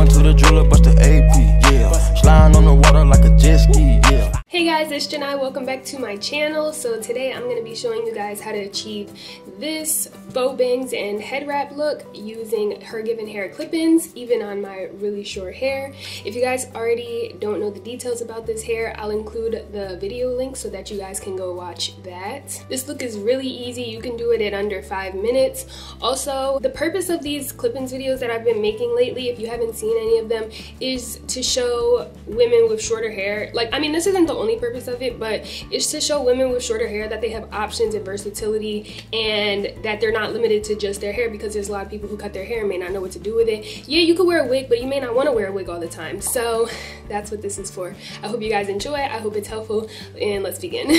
Going to the jeweler, bust the AP, yeah. Sliding on the water like a jet ski, yeah. Hey guys, it's Janai. Welcome back to my channel. So today I'm going to be showing you guys how to achieve this faux bangs and head wrap look using HerGivenHair clip-ins, even on my really short hair. If you guys already don't know the details about this hair, I'll include the video link so that you guys can go watch that. This look is really easy. You can do it in under 5 minutes. Also, the purpose of these clip-ins videos that I've been making lately, if you haven't seen any of them, is to show women with shorter hair. Like, I mean, this isn't the only purpose of it, but it's to show women with shorter hair that they have options and versatility, and that they're not limited to just their hair, because there's a lot of people who cut their hair and may not know what to do with it. Yeah, you could wear a wig, but you may not want to wear a wig all the time. So that's what this is for. I hope you guys enjoy it. I hope it's helpful, and let's begin.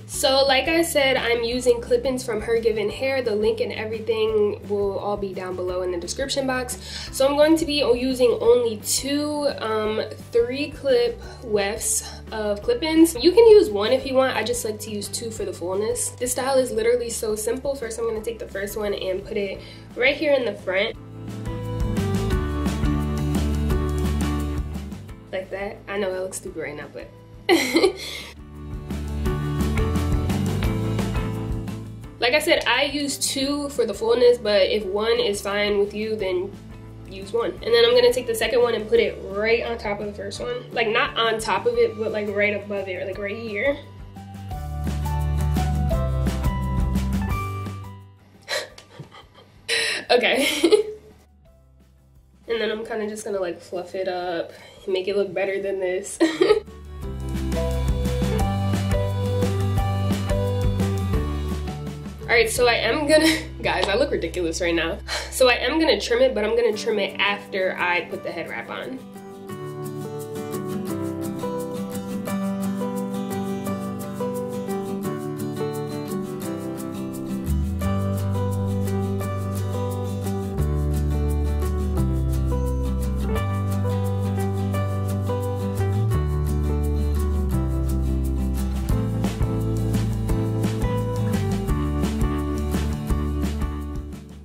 So like I said, I'm using clip-ins from HerGivenHair. The link and everything will all be down below in the description box. So I'm going to be using only two 3-clip wefts of clip-ins. You can use one if you want. I just like to use 2 for the fullness. This style is literally so simple. First, I'm going to take the first one and put it right here in the front. Like that. I know I look stupid right now, but like I said, I use 2 for the fullness, but if 1 is fine with you, then use 1. And then I'm gonna take the second one and put it right on top of the first one. Like, not on top of it, but like right above it, or like right here. Okay. And then I'm kind of just gonna like fluff it up and make it look better than this. Alright, so I am gonna, guys, I look ridiculous right now. So I am gonna trim it, but I'm gonna trim it after I put the head wrap on.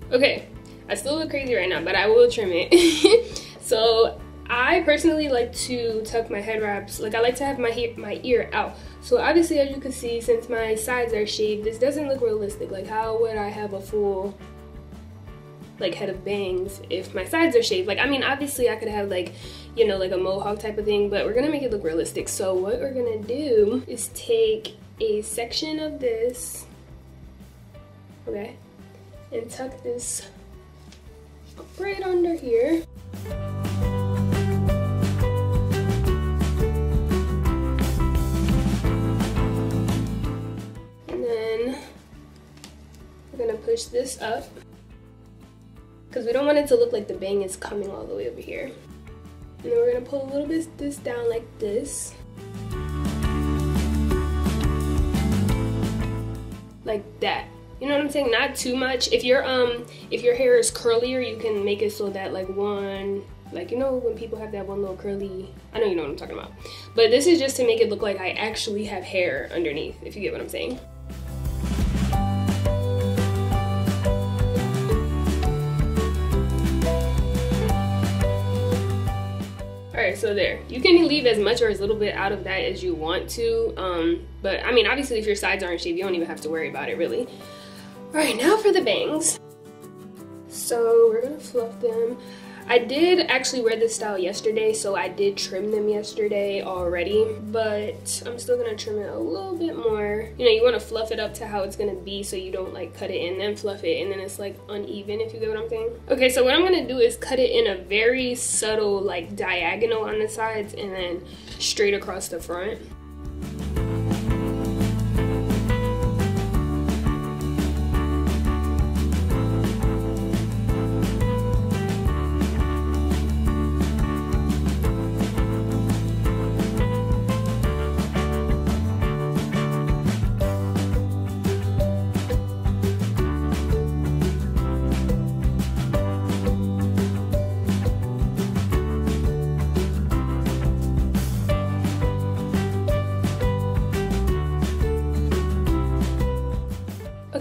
Okay, I still look crazy right now, but I will trim it. So I personally like to tuck my head wraps. Like, I like to have my ear out. So obviously, as you can see, since my sides are shaved, this doesn't look realistic. Like, how would I have a full like head of bangs if my sides are shaved? Like, I mean, obviously I could have like, you know, like a mohawk type of thing, but we're gonna make it look realistic. So what we're gonna do is take a section of this, okay, and tuck this right under here. And then we're gonna push this up, because we don't want it to look like the bang is coming all the way over here. And then we're gonna pull a little bit this down like this. Like that. You know what I'm saying? Not too much. If your hair is curlier, you can make it so that like one, like, you know when people have that one little curly, I know you know what I'm talking about. But this is just to make it look like I actually have hair underneath, if you get what I'm saying. Alright, so there. You can leave as much or as little bit out of that as you want to. But I mean, obviously if your sides aren't shaved, you don't even have to worry about it, really. Alright, now for the bangs. So we're gonna fluff them. I did actually wear this style yesterday, so I did trim them yesterday already, but I'm still gonna trim it a little bit more. You know, you wanna fluff it up to how it's gonna be so you don't like cut it and then fluff it and then it's like uneven, if you get what I'm saying. Okay, so what I'm gonna do is cut it in a very subtle like diagonal on the sides and then straight across the front.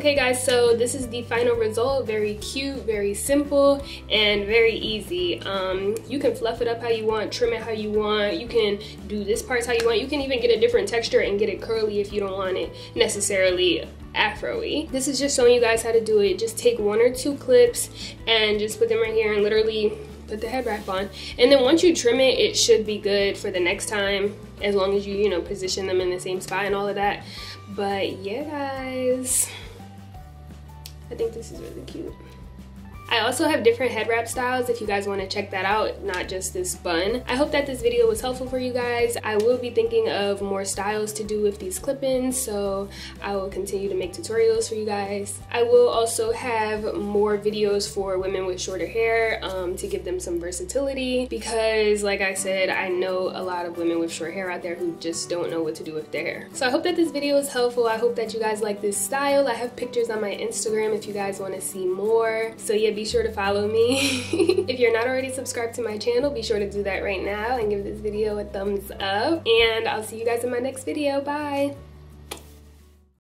Okay guys, so this is the final result. Very cute, very simple, and very easy. You can fluff it up how you want, trim it how you want, you can do this part how you want, you can even get a different texture and get it curly if you don't want it necessarily afro-y. This is just showing you guys how to do it. Just take 1 or 2 clips and just put them right here and literally put the head wrap on. And then once you trim it, it should be good for the next time, as long as you know, position them in the same spot and all of that. But yeah guys, I think this is really cute. I also have different head wrap styles if you guys want to check that out, not just this bun. I hope that this video was helpful for you guys. I will be thinking of more styles to do with these clip-ins, so I will continue to make tutorials for you guys. I will also have more videos for women with shorter hair to give them some versatility, because like I said, I know a lot of women with short hair out there who just don't know what to do with their hair. So I hope that this video was helpful. I hope that you guys like this style. I have pictures on my Instagram if you guys want to see more. So yeah, be sure to follow me. If you're not already subscribed to my channel, be sure to do that right now and give this video a thumbs up. And I'll see you guys in my next video. Bye!